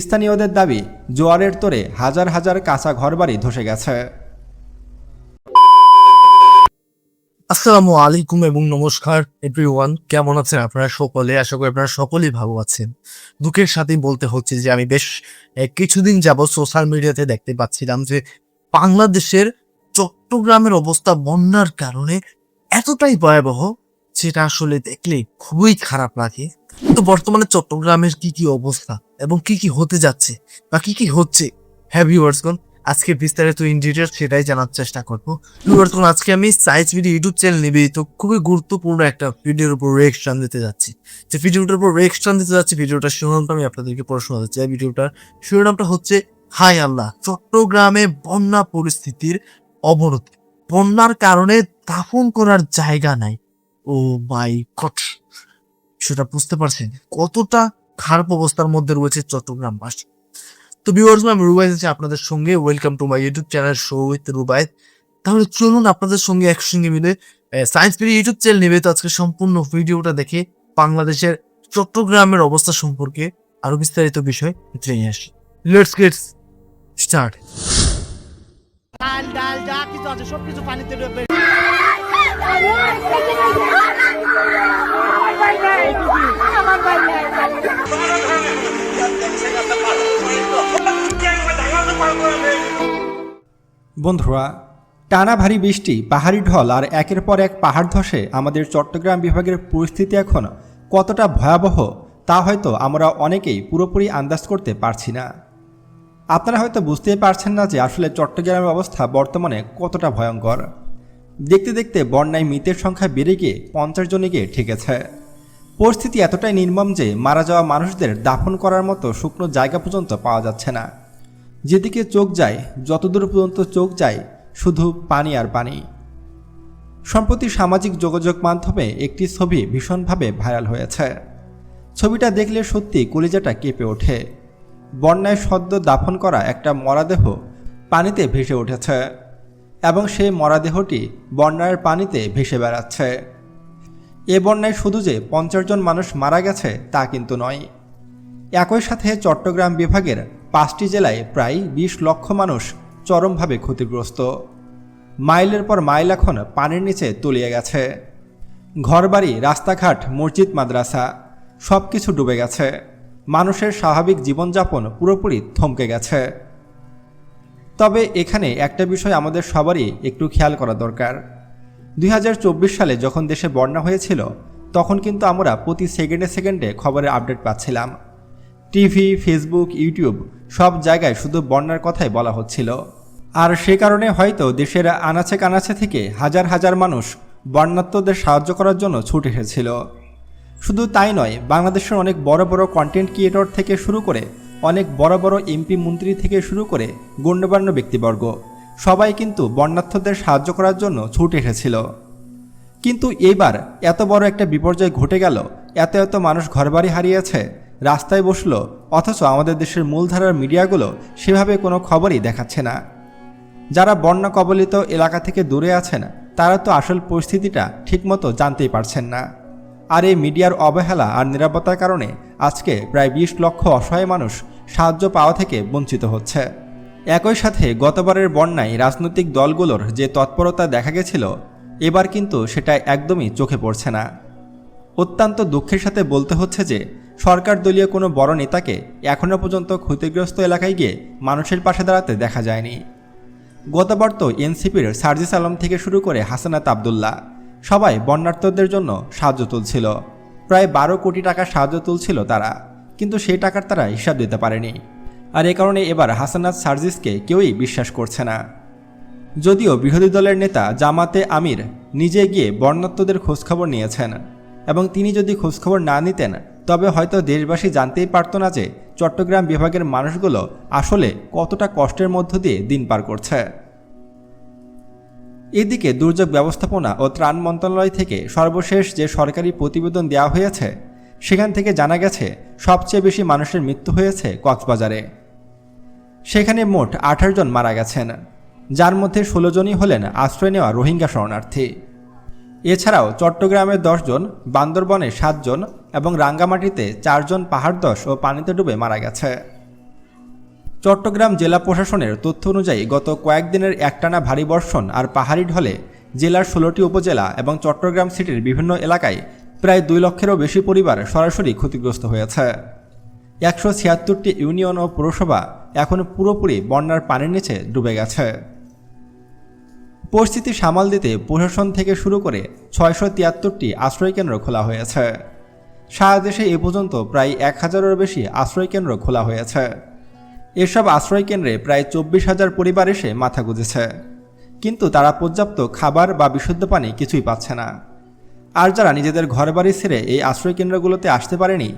স্থানীয়দের দাবি, জোয়ারের তোড়ে হাজার হাজার কাঁচা ঘরবাড়ি ধসে গেছে। আসসালামু আলাইকুম এবং নমস্কার এভরিওয়ান, কেমন আছেন আপনারা সকলে? আশা করি আপনারা সকলেই ভালো আছেন। দুঃখের সাথেই বলতে হচ্ছে যে আমি বেশ কিছুদিন যাবত সোশ্যাল মিডিয়াতে দেখতে পাচ্ছিলাম যে বাংলাদেশের চট্টগ্রামের অবস্থা বন্যার কারণে এতটাই ভয়াবহ, যেটা আসলে দেখলে খুবই খারাপ লাগে। তো বর্তমানে চট্টগ্রামের কি কি অবস্থা এবং কি কি হতে যাচ্ছে বা কি কি হচ্ছে, হ্যাঁ ভিউয়ার্সগণ, আজকে বিস্তারিত ইন ডিটেইলস সেটাই জানার চেষ্টা করবো। ভিউয়ার্সগণ, আজকে আমি সায়েন্স ভিডিও ইউটিউব চ্যানেল নিবেদিত খুবই গুরুত্বপূর্ণ একটা ভিডিওর উপর রিঅ্যাকশন দিতে যাচ্ছি। যে ভিডিওটার উপর রিঅ্যাকশন দিতে যাচ্ছি, ভিডিওটার শিরোনামটা আমি আপনাদেরকে পড়ে শোনাতে চাই। ভিডিওটার শিরোনামটা হচ্ছে, হায় আল্লাহ, চট্টগ্রামে বন্যা পরিস্থিতির অবনতি, বন্যার কারণে দাফন করার জায়গা নাই। ও মাই গড, সেটা বুঝতে পারছেন কতটা খারাপ অবস্থার মধ্যে রয়েছে চট্টগ্রামবাসী। তো ভিউয়ার্স, আমি রুবাই আছি আপনাদের সঙ্গে। Welcome to my YouTube channel show with Rubai. তাহলে চলুন আপনাদের সঙ্গে একসঙ্গে মিলে সায়েন্স ভিডিও ইউটিউব চ্যানেল নেবে তো আজকে সম্পূর্ণ ভিডিওটা দেখে বাংলাদেশের চট্টগ্রামের অবস্থা সম্পর্কে আরো বিস্তারিত বিষয় জেনে আসি। Let's get start. ডাল ডাল যা কিছু আছে সবকিছু পানিতে ডুবে। বন্ধুরা, টানা ভারী বৃষ্টি, পাহাড়ি ঢল আর একের পর এক পাহাড় ধসে আমাদের চট্টগ্রাম বিভাগের পরিস্থিতি এখন কতটা ভয়াবহ তা হয়তো আমরা অনেকেই পুরোপুরি আন্দাজ করতে পারছি না। আপনারা হয়তো বুঝতেই পারছেন না যে আসলে চট্টগ্রামের অবস্থা বর্তমানে কতটা ভয়ঙ্কর। দেখতে দেখতে বন্যায় মৃতের সংখ্যা বেড়ে গিয়ে 50 জনে গিয়ে ঠেকেছে। পরিস্থিতি এতটাই নির্মম যে মারা যাওয়া মানুষদের দাফন করার মতো শুকনো জায়গা পর্যন্ত পাওয়া যাচ্ছে না। যেদিকে চোখ যায়, যতদূর পর্যন্ত চোখ যায়, শুধু পানি আর পানি। সম্প্রতি সামাজিক যোগাযোগ মাধ্যমে একটি ছবি ভীষণভাবে ভাইরাল হয়েছে। ছবিটা দেখলে সত্যি কলিজাটা কেঁপে ওঠে। বন্যায় সদ্য দাফন করা একটা মরাদেহ পানিতে ভেসে উঠেছে এবং সেই মরাদেহটি বন্যার পানিতে ভেসে বেড়াচ্ছে। এ বন্যায় শুধু যে 50 জন মানুষ মারা গেছে তা কিন্তু নয়। একই সাথে চট্টগ্রাম বিভাগের 5টি জেলায় প্রায় 20 লক্ষ মানুষ চরমভাবে ক্ষতিগ্রস্ত। মাইলের পর মাইল এখন পানির নিচে তলিয়ে গেছে। ঘরবাড়ি, রাস্তাঘাট, মসজিদ, মাদ্রাসা সব কিছু ডুবে গেছে। মানুষের স্বাভাবিক জীবনযাপন পুরোপুরি থমকে গেছে। তবে এখানে একটা বিষয় আমাদের সবারই একটু খেয়াল করা দরকার। 2024 সালে যখন দেশে বন্যা হয়েছিল তখন কিন্তু আমরা প্রতি সেকেন্ডে সেকেন্ডে খবরের আপডেট পাচ্ছিলাম। টিভি, ফেসবুক, ইউটিউব সব জায়গায় শুধু বন্যার কথাই বলা হচ্ছিল। আর সে কারণে হয়তো দেশের আনাচে কানাচে থেকে হাজার হাজার মানুষ বন্যার্তদের সাহায্য করার জন্য ছুটে এসেছিল। শুধু তাই নয়, বাংলাদেশের অনেক বড় বড় কন্টেন্ট ক্রিয়েটর থেকে শুরু করে অনেক বড় বড় এমপি মন্ত্রী থেকে শুরু করে গণ্যমান্য ব্যক্তিবর্গ সবাই কিন্তু বন্যার্তদের সাহায্য করার জন্য ছুটে এসেছিল। কিন্তু এইবার এত বড় একটা বিপর্যয় ঘটে গেল, এত এত মানুষ ঘরবাড়ি হারিয়েছে, রাস্তায় বসলো, অথচ আমাদের দেশের মূলধারার মিডিয়াগুলো সেভাবে কোনো খবরই দেখাচ্ছে না। যারা বন্যা কবলিত এলাকা থেকে দূরে আছেন তারা তো আসল পরিস্থিতিটা ঠিকমতো জানতেই পারছেন না। আর এই মিডিয়ার অবহেলা আর নিরাপত্তার কারণে আজকে প্রায় 20 লক্ষ অসহায় মানুষ সাহায্য পাওয়া থেকে বঞ্চিত হচ্ছে। একই সাথে গতবারের বন্যায় রাজনৈতিক দলগুলোর যে তৎপরতা দেখা গেছিল, এবার কিন্তু সেটা একদমই চোখে পড়ছে না। অত্যন্ত দুঃখের সাথে বলতে হচ্ছে যে সরকার দলীয় কোনো বড় নেতাকে এখনও পর্যন্ত ক্ষতিগ্রস্ত এলাকায় গিয়ে মানুষের পাশে দাঁড়াতে দেখা যায়নি। গতবার তো এনসিপির সার্জিস আলম থেকে শুরু করে হাসানাত আবদুল্লাহ সবাই বন্যার্তদের জন্য সাহায্য তুলছিল। প্রায় 12 কোটি টাকা সাহায্য তুলছিল তারা, কিন্তু সেই টাকার তারা হিসাব দিতে পারেনি। আর এ কারণে এবার হাসানাত সার্জিসকে কেউই বিশ্বাস করছে না। যদিও বিরোধী দলের নেতা জামাতে আমির নিজে গিয়ে বন্যার্তদের খোঁজখবর নিয়েছেন এবং তিনি যদি খোঁজখবর না নিতেন তবে হয়তো দেশবাসী জানতেই পারত না যে চট্টগ্রাম বিভাগের মানুষগুলো আসলে কতটা কষ্টের মধ্য দিয়ে দিন পার করছে। এদিকে দুর্যোগ ব্যবস্থাপনা ও ত্রাণ মন্ত্রণালয় থেকে সর্বশেষ যে সরকারি প্রতিবেদন দেওয়া হয়েছে সেখান থেকে জানা গেছে সবচেয়ে বেশি মানুষের মৃত্যু হয়েছে কক্সবাজারে। সেখানে মোট 18 জন মারা গেছেন, যার মধ্যে 16 জনই হলেন আশ্রয় নেওয়া রোহিঙ্গা শরণার্থী। এছাড়াও চট্টগ্রামে 10 জন, বান্দরবনে 7 জন এবং রাঙ্গামাটিতে 4 জন পাহাড়ধস ও পানিতে ডুবে মারা গেছে। চট্টগ্রাম জেলা প্রশাসনের তথ্য অনুযায়ী গত কয়েকদিনের একটানা ভারী বর্ষণ আর পাহাড়ি ঢলে জেলার 16টি উপজেলা এবং চট্টগ্রাম সিটির বিভিন্ন এলাকায় প্রায় 2 লক্ষেরও বেশি পরিবার সরাসরি ক্ষতিগ্রস্ত হয়েছে। 176টি ইউনিয়ন ও পৌরসভা এখন পুরোপুরি বন্যার পানির নিচে ডুবে গেছে। পরিস্থিতি সামাল দিতে প্রশাসন থেকে শুরু করে 673টি আশ্রয়কেন্দ্র খোলা হয়েছে। সারা দেশে এ পর্যন্ত প্রায় 1000-এরও বেশি আশ্রয়কেন্দ্র খোলা হয়েছে। এসব আশ্রয়কেন্দ্রে প্রায় 24,000 পরিবার এসে মাথা গুঁজেছে, কিন্তু তারা পর্যাপ্ত খাবার বা বিশুদ্ধ পানি কিছুই পাচ্ছে না। আর যারা নিজেদের ঘরবাড়ি ছেড়ে এই আশ্রয়কেন্দ্রগুলোতে আসতে পারেনি,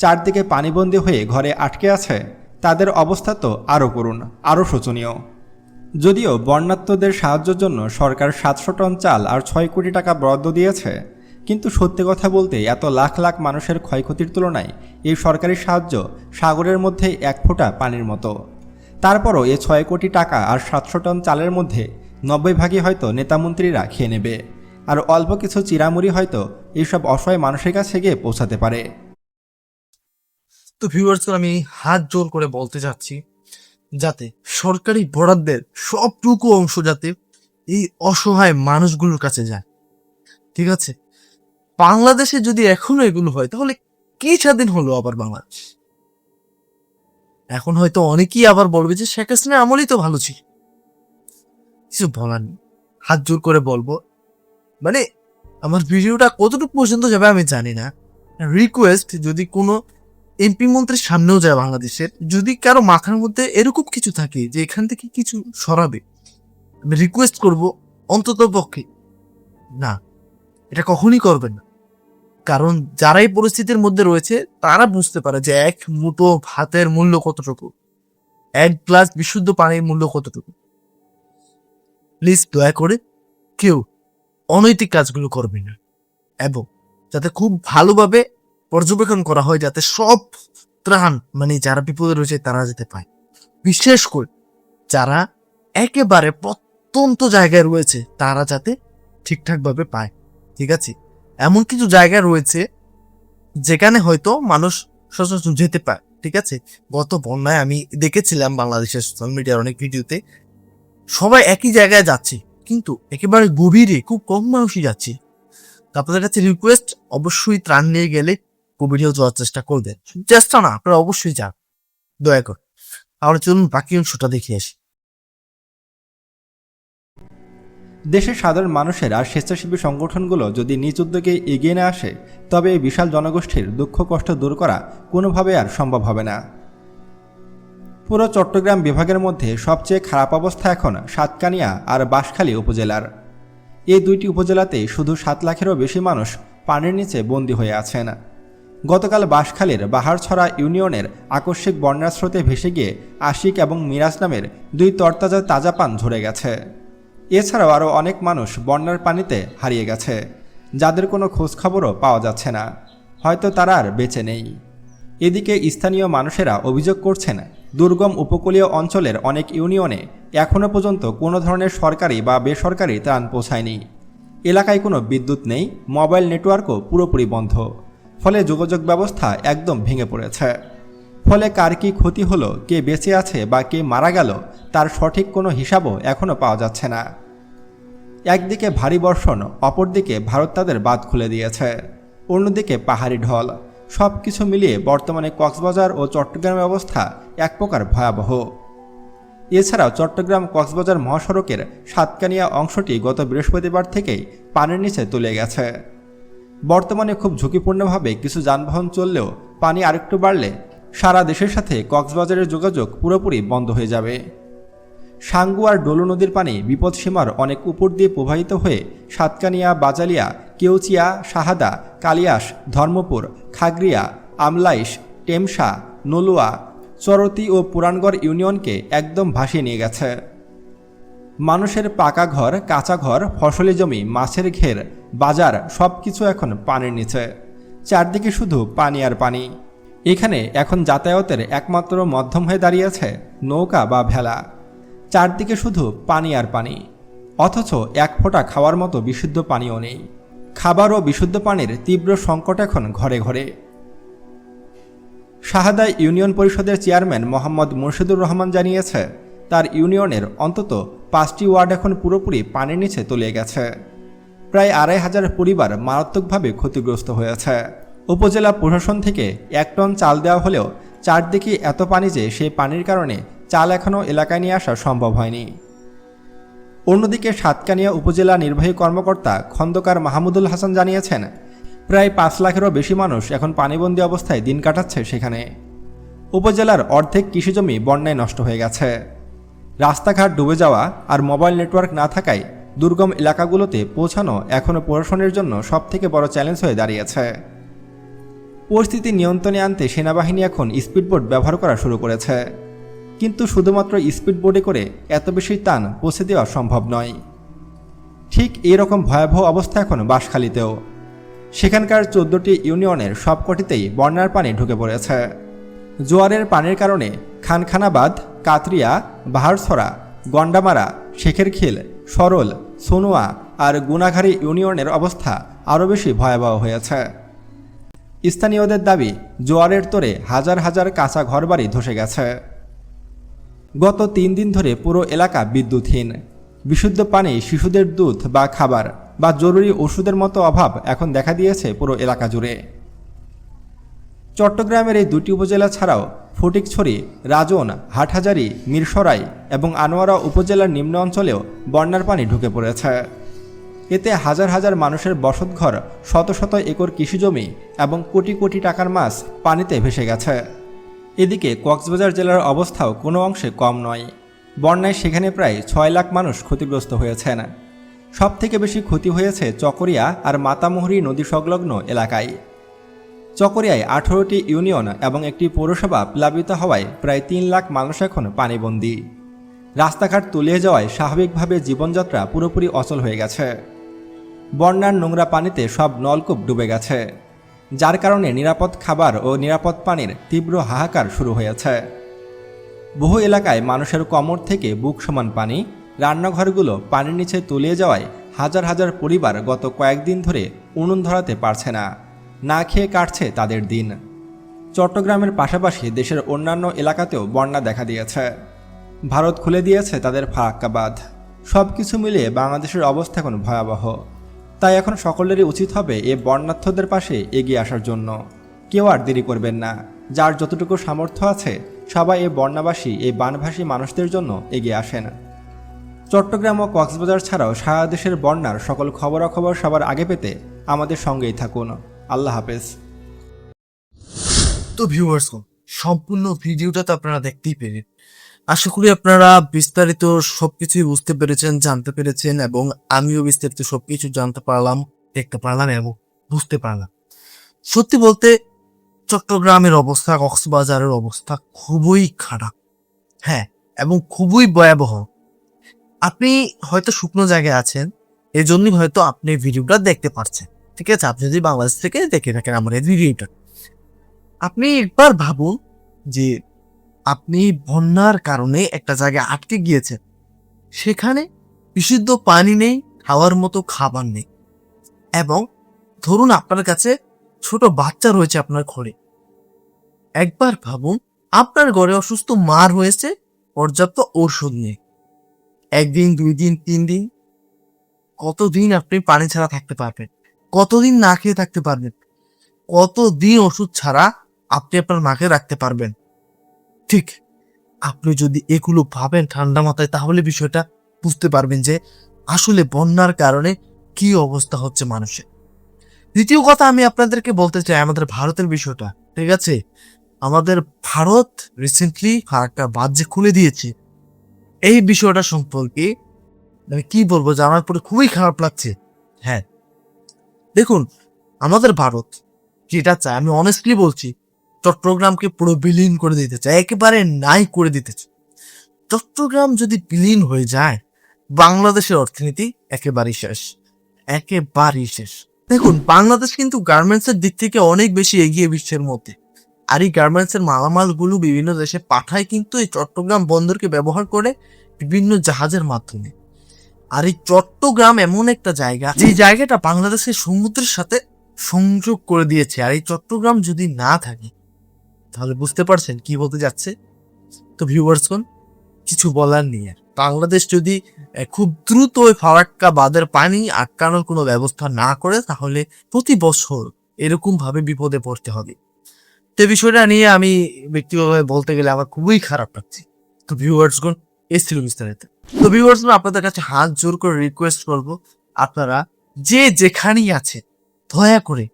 চারদিকে পানিবন্দী হয়ে ঘরে আটকে আছে, তাদের অবস্থা তো আরও করুণ, আরও শোচনীয়। যদিও বন্যার্তদের সাহায্যের জন্য সরকার 700 টন চাল আর 6 কোটি টাকা বরাদ্দ দিয়েছে, কিন্তু সত্যি কথা বলতে এত লাখ লাখ মানুষের ক্ষয়ক্ষতির তুলনায় এই সরকারি সাহায্য সাগরের মধ্যে এক ফোঁটা পানির মতো। তারপরও এই 6 কোটি টাকা আর 700 টন চালের মধ্যে 90 ভাগই হয়তো নেতামন্ত্রীরা খেয়ে নেবে, আর অল্প কিছু চিরামুড়ি হয়তো এইসব অসহায় মানুষের কাছে গিয়ে পৌঁছাতে পারে। তো ভিউয়ার্স, আমি হাত জোর করে বলতে চাচ্ছি যাতে সরকারি বরাদ্দের সবটুকু অংশ যাতে এই অসহায় মানুষগুলোর কাছে যায়। ঠিক আছে, বাংলাদেশে যদি এখনো এগুলো হয় তাহলে কি স্বাধীন হলো আবার বাংলাদেশ? এখন হয়তো অনেকেই আবার বলবে যে শেখ হাসিনা আমলই তো ভালো ছিল। কিছু বলার নেই, হাত জোর করে বলবো, মানে আমার ভিডিওটা কতটুকু পর্যন্ত যাবে আমি জানি না। রিকোয়েস্ট, যদি কোনো এমপি মন্ত্রীর সামনেও যায় বাংলাদেশের, যদি কারো মাথার মধ্যে এরকম কিছু থাকে যে এখান থেকে কিছু সরাবে, আমি রিকোয়েস্ট করব অন্তত পক্ষে না, এটা কখনই করবেন না। কারণ যারা এই পরিস্থিতির মধ্যে রয়েছে তারা বুঝতে পারে যে এক মুঠো ভাতের মূল্য কতটুকু, এক গ্লাস বিশুদ্ধ পানির মূল্য কতটুকু। প্লিজ দয়া করে কেউ অনৈতিক কাজগুলো করবেন না, এবং যাতে খুব ভালোভাবে পর্যবেক্ষণ করা হয় যাতে সব ত্রাণ, মানে যারা বিপদে রয়েছে তারা যেতে পায়। বিশেষ করে যারা একেবারে প্রত্যন্ত জায়গায় রয়েছে তারা যাতে ঠিকঠাকভাবে পায়। ঠিক আছে, এমন কিছু জায়গা রয়েছে যেখানে হয়তো মানুষ সচরাচর যেতে পায়। ঠিক আছে, গত বন্যায় আমি দেখেছিলাম বাংলাদেশের সোশ্যাল মিডিয়ার অনেক ভিডিওতে সবাই একই জায়গায় যাচ্ছে, কিন্তু একেবারে গভীরে খুব কম মানুষই যাচ্ছে। আপনাদের কাছে রিকোয়েস্ট, অবশ্যই ত্রাণ নিয়ে গেলে গভীরেও যাওয়ার চেষ্টা করবেন। চেষ্টা না, আপনারা অবশ্যই যান দয়া করে। তাহলে চলুন বাকি অংশটা দেখে আসি। দেশের সাধারণ মানুষের আর স্বেচ্ছাসেবী সংগঠনগুলো যদি নিজ উদ্যোগে এগিয়ে না আসে, তবে এই বিশাল জনগোষ্ঠীর দুঃখ কষ্ট দূর করা কোনোভাবে আর সম্ভব হবে না। পুরো চট্টগ্রাম বিভাগের মধ্যে সবচেয়ে খারাপ অবস্থা এখন সাতকানিয়া আর বাঁশখালী উপজেলার। এই দুইটি উপজেলাতেই শুধু 7 লাখেরও বেশি মানুষ পানির নিচে বন্দী হয়ে আছেন। গতকাল বাঁশখালীর বাহারছড়া ইউনিয়নের আকস্মিক বন্যার স্রোতে ভেসে গিয়ে আশিক এবং মিরাজ নামের 2 তরতাজা তাজা পান ঝরে গেছে। এছাড়াও আরও অনেক মানুষ বন্যার পানিতে হারিয়ে গেছে, যাদের কোনো খোঁজখবরও পাওয়া যাচ্ছে না, হয়তো তারা আর বেঁচে নেই। এদিকে স্থানীয় মানুষেরা অভিযোগ করছেন, দুর্গম উপকূলীয় অঞ্চলের অনেক ইউনিয়নে এখনও পর্যন্ত কোনো ধরনের সরকারি বা বেসরকারি ত্রাণ পৌঁছায়নি। এলাকায় কোনো বিদ্যুৎ নেই, মোবাইল নেটওয়ার্কও পুরোপুরি বন্ধ, ফলে যোগাযোগ ব্যবস্থা একদম ভেঙে পড়েছে। ফলে কার কী ক্ষতি হলো, কে বেঁচে আছে বা কে মারা গেল, তার সঠিক কোনো হিসাবও এখনও পাওয়া যাচ্ছে না। একদিকে ভারী বর্ষণ, অপরদিকে ভারত তাদের বাঁধ খুলে দিয়েছে, অন্যদিকে পাহাড়ি ঢল। সব কিছু মিলিয়ে বর্তমানে কক্সবাজার ও চট্টগ্রামের অবস্থা এক প্রকার ভয়াবহ। এছাড়াও চট্টগ্রাম কক্সবাজার মহাসড়কের সাতকানিয়া অংশটি গত বৃহস্পতিবার থেকেই পানির নিচে তুলে গেছে। বর্তমানে খুব ঝুঁকিপূর্ণভাবে কিছু যানবাহন চললেও পানি আরেকটু বাড়লে সারা দেশের সাথে কক্সবাজারের যোগাযোগ পুরোপুরি বন্ধ হয়ে যাবে। সাঙ্গু আর ডলু নদীর পানি বিপদসীমার অনেক উপর দিয়ে প্রবাহিত হয়ে সাতকানিয়া, বাজালিয়া, কেউচিয়া, শাহাদা, কালিয়াস, ধর্মপুর, খাগড়িয়া, আমলাইশ, টেমসা, নলুয়া, চরতি ও পুরানগড় ইউনিয়নকে একদম ভাসিয়ে নিয়ে গেছে। মানুষের পাকা ঘর, কাঁচা ঘর, ফসলি জমি, মাছের ঘের, বাজার সব কিছু এখন পানির নিচে। চারদিকে শুধু পানি আর পানি। এখানে এখন যাতায়াতের একমাত্র মাধ্যম হয়ে দাঁড়িয়েছে নৌকা বা ভেলা। চারদিকে শুধু পানি আর পানি, অথচ এক ফোঁটা খাওয়ার মতো বিশুদ্ধ পানিও নেই। খাবার ও বিশুদ্ধ পানির তীব্র সংকট এখন ঘরে ঘরে। শাহাদা ইউনিয়ন পরিষদের চেয়ারম্যান মোহাম্মদ মুর্শিদুর রহমান জানিয়েছে, তার ইউনিয়নের অন্তত 5টি ওয়ার্ড এখন পুরোপুরি পানির নিচে তলিয়ে গেছে। প্রায় 2,500 পরিবার মারাত্মকভাবে ক্ষতিগ্রস্ত হয়েছে। উপজেলা প্রশাসন থেকে 1 টন চাল দেওয়া হলেও চারদিকে এত পানি যে সেই পানির কারণে চাল এখনও এলাকায় নিয়ে আসা সম্ভব হয়নি। অন্যদিকে সাতকানিয়া উপজেলা নির্বাহী কর্মকর্তা খন্দকার মাহমুদুল হাসান জানিয়েছেন, প্রায় 5 লাখেরও বেশি মানুষ এখন পানিবন্দী অবস্থায় দিন কাটাচ্ছে সেখানে। উপজেলার অর্ধেক কৃষিজমি বন্যায় নষ্ট হয়ে গেছে। রাস্তাঘাট ডুবে যাওয়া আর মোবাইল নেটওয়ার্ক না থাকায় দুর্গম এলাকাগুলোতে পৌঁছানো এখনও প্রশাসনের জন্য সবথেকে বড় চ্যালেঞ্জ হয়ে দাঁড়িয়েছে। পরিস্থিতি নিয়ন্ত্রণে আনতে সেনাবাহিনী এখন স্পিডবোট ব্যবহার করা শুরু করেছে, কিন্তু শুধুমাত্র স্পিডবোটে করে এত বেশি টান পৌঁছে দেওয়া সম্ভব নয়। ঠিক এরকম ভয়াবহ অবস্থা এখন বাঁশখালীতেও। সেখানকার 14টি ইউনিয়নের সবকটিতেই বন্যার পানি ঢুকে পড়েছে। জোয়ারের পানির কারণে খানখানাবাদ, কাতরিয়া, বাহারছড়া, গন্ডামারা, শেখেরখিল, সরল, সোনুয়া আর গুনাঘাড়ি ইউনিয়নের অবস্থা আরও বেশি ভয়াবহ হয়েছে। স্থানীয়দের দাবি, জোয়ারের তোড়ে হাজার হাজার কাঁচা ঘরবাড়ি ধসে গেছে। গত 3 দিন ধরে পুরো এলাকা বিদ্যুৎহীন। বিশুদ্ধ পানি, শিশুদের দুধ বা খাবার বা জরুরি ওষুধের মতো অভাব এখন দেখা দিয়েছে পুরো এলাকা জুড়ে। চট্টগ্রামের এই 2টি উপজেলা ছাড়াও ফটিকছড়ি, রাজন, হাটহাজারী, মিরসরাই এবং আনোয়ারা উপজেলার নিম্ন অঞ্চলেও বন্যার পানি ঢুকে পড়েছে। এতে হাজার হাজার মানুষের বসতঘর, শত শত একর কৃষিজমি এবং কোটি কোটি টাকার মাছ পানিতে ভেসে গেছে। এদিকে কক্সবাজার জেলার অবস্থাও কোনো অংশে কম নয়। বন্যায় সেখানে প্রায় 6 লাখ মানুষ ক্ষতিগ্রস্ত হয়েছেন। সবথেকে বেশি ক্ষতি হয়েছে চকরিয়া আর মাতামুহুরী নদী সংলগ্ন এলাকায়। চকরিয়ায় 18টি ইউনিয়ন এবং একটি পৌরসভা প্লাবিত হওয়ায় প্রায় 3 লাখ মানুষ এখন পানিবন্দী। রাস্তাঘাট তলিয়ে যাওয়ায় স্বাভাবিকভাবে জীবনযাত্রা পুরোপুরি অচল হয়ে গেছে। বন্যার নোংরা পানিতে সব নলকূপ ডুবে গেছে, যার কারণে নিরাপদ খাবার ও নিরাপদ পানির তীব্র হাহাকার শুরু হয়েছে। বহু এলাকায় মানুষের কোমর থেকে বুক সমান পানি, রান্নাঘরগুলো পানির নিচে তলিয়ে যাওয়ায় হাজার হাজার পরিবার গত কয়েকদিন ধরে উনুন ধরাতে পারছে না, না খেয়ে কাটছে তাদের দিন। চট্টগ্রামের পাশাপাশি দেশের অন্যান্য এলাকাতেও বন্যা দেখা দিয়েছে। ভারত খুলে দিয়েছে তাদের ফারাক্কা বাঁধ। সব কিছু মিলিয়ে বাংলাদেশের অবস্থা এখন ভয়াবহ। তাই এখন সকলেরই উচিত হবে এ বন্যার্থদের পাশে এগিয়ে আসার জন্য। কেউ আর দেরি করবেন না। যার যতটুকু সামর্থ্য আছে সবাই এই বন্যাবাসী, এই বানভাসী মানুষদের জন্য এগিয়ে আসেন। চট্টগ্রাম ও কক্সবাজার ছাড়াও সারা দেশের বন্যার সকল খবরাখবর সবার আগে পেতে আমাদের সঙ্গেই থাকুন। আল্লাহ হাফেজ। তো ভিউয়ার্স, সম্পূর্ণ ভিডিওটা তো আপনারা দেখতেই পেলেন। আশা করি আপনারা বিস্তারিত সবকিছুই বুঝতে পেরেছেন, জানতে পেরেছেন, এবং আমিও বিস্তারিত সবকিছু জানতে পারলাম, দেখতে পারলাম এবং বুঝতে পারলাম। সত্যি বলতে চট্টগ্রামের অবস্থা, কক্সবাজারের অবস্থা খুবই খারাপ, হ্যাঁ, এবং খুবই ভয়াবহ। আপনি হয়তো শুকনো জায়গায় আছেন, এই জন্যই হয়তো আপনি ভিডিওটা দেখতে পারছেন, ঠিক আছে? আপনি যদি বাংলাদেশ থেকে দেখে থাকেন আমার এই ভিডিওটা, আপনি একবার ভাবুন যে আপনি বন্যার কারণে একটা জায়গায় আটকে গিয়েছেন, সেখানে বিশুদ্ধ পানি নেই, খাওয়ার মতো খাবার নেই, এবং ধরুন আপনার কাছে ছোট বাচ্চা রয়েছে আপনার ঘরে। একবার ভাবুন আপনার ঘরে অসুস্থ মা রয়েছে, পর্যাপ্ত ঔষধ নেই। 1 দিন, 2 দিন, 3 দিন, কতদিন আপনি পানি ছাড়া থাকতে পারবেন? কতদিন না খেয়ে থাকতে পারবেন? কতদিন ওষুধ ছাড়া আপনি আপনার মাকে রাখতে পারবেন? ঠিক, আপনি যদি এগুলো ভাবেন ঠান্ডা মাথায়, তাহলে বিষয়টা বুঝতে পারবেন যে আসলে বন্যার কারণে কি অবস্থা হচ্ছে মানুষের। দ্বিতীয় কথা আমি আপনাদেরকে বলতে চাই আমাদের ভারতের বিষয়টা, ঠিক আছে? আমাদের ভারত রিসেন্টলি একটা বাঁধ যে খুলে দিয়েছে, এই বিষয়টা সম্পর্কে আমি কি বলবো, জানার পরে খুবই খারাপ লাগছে। হ্যাঁ, দেখুন, আমাদের ভারত যেটা চায়, আমি অনেস্টলি বলছি, চট্টগ্রামকে পুরো বিলীন করে দিতে চায়, একেবারে নাই করে দিতে চায়। চট্টগ্রাম যদি বিলীন হয়ে যায়, বাংলাদেশের অর্থনীতি একেবারেই শেষ, একেবারেই শেষ। দেখুন, বাংলাদেশ কিন্তু গার্মেন্টস এর দিক থেকে অনেক বেশি এগিয়ে বিশ্বের মধ্যে, আর এই গার্মেন্টস এর মালামালগুলো বিভিন্ন দেশে পাঠায় কিন্তু এই চট্টগ্রাম বন্দরকে ব্যবহার করে বিভিন্ন জাহাজের মাধ্যমে। আর এই চট্টগ্রাম এমন একটা জায়গা, যে জায়গাটা বাংলাদেশের সমুদ্রের সাথে সংযোগ করে দিয়েছে। আর এই চট্টগ্রাম যদি না থাকে, তাহলে বুঝতে পারছেন কি বলতে যাচ্ছে। তো ভিউয়ার্সগণ, কিছু বলার নেই আর। বাংলাদেশ যদি খুব দ্রুত ওই ফারাক্কা বাঁধের পানি আটকানোর কোনো ব্যবস্থা না করে, তাহলে প্রতি বছর এরকম ভাবে বিপদে পড়তে হবে। তো এই বিষয়টা নিয়ে আমি ব্যক্তিগতভাবে বলতে গেলে আমার খুবই খারাপ লাগছে। তো ভিউয়ার্সগণ, এই ছিল বিস্তারিত। তো ভিউয়ার্সগণ, আপনাদের কাছে হাত জোর করে রিকোয়েস্ট করব, আপনারা যে যেখানেই আছেন দয়া করে,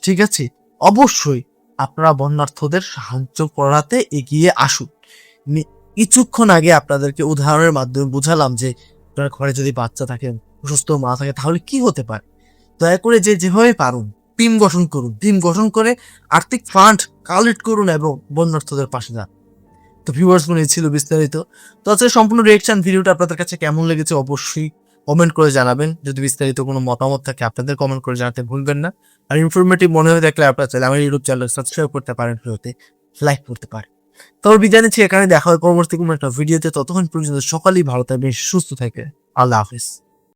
ঠিক আছে, অবশ্যই আপনারা বন্যার্থদের সাহায্য করাতে এগিয়ে আসুন। কিছুক্ষণ আগে আপনাদেরকে উদাহরণের মাধ্যমে বুঝালাম যে আপনার ঘরে যদি বাচ্চা থাকে, অসুস্থ মা থাকে, তাহলে কি হতে পারে। দয়া করে যে যেভাবে পারুন টিম গঠন করুন, টিম গঠন করে আর্থিক ফান্ড কালেক্ট করুন এবং বন্যার্থদের পাশে যান। তো ভিউয়ার্স, এই ছিল বিস্তারিত। তো আজকে সম্পূর্ণ রিয়েকশন ভিডিওটা আপনাদের কাছে কেমন লেগেছে অবশ্যই কমেন্ট করে জানাবেন। যদি বিস্তারিত কোনো মতামত থাকে আপনাদের কমেন্ট করে জানাতে ভুলবেন না। আর ইনফরমেটিভ মনে হয়ে থাকলে আপনারা চাইলে আমার ইউটিউব চ্যানেল সাবস্ক্রাইব করতে পারেন, ভিডিওতে লাইক করতে পারেন। তবে বিদায় নিচ্ছি, এখানে দেখা হয় পরবর্তী কোনো একটা ভিডিওতে। ততক্ষণ পর্যন্ত সকালেই ভালো থাকবেন, সুস্থ থাকবেন। আল্লাহ হাফিজ।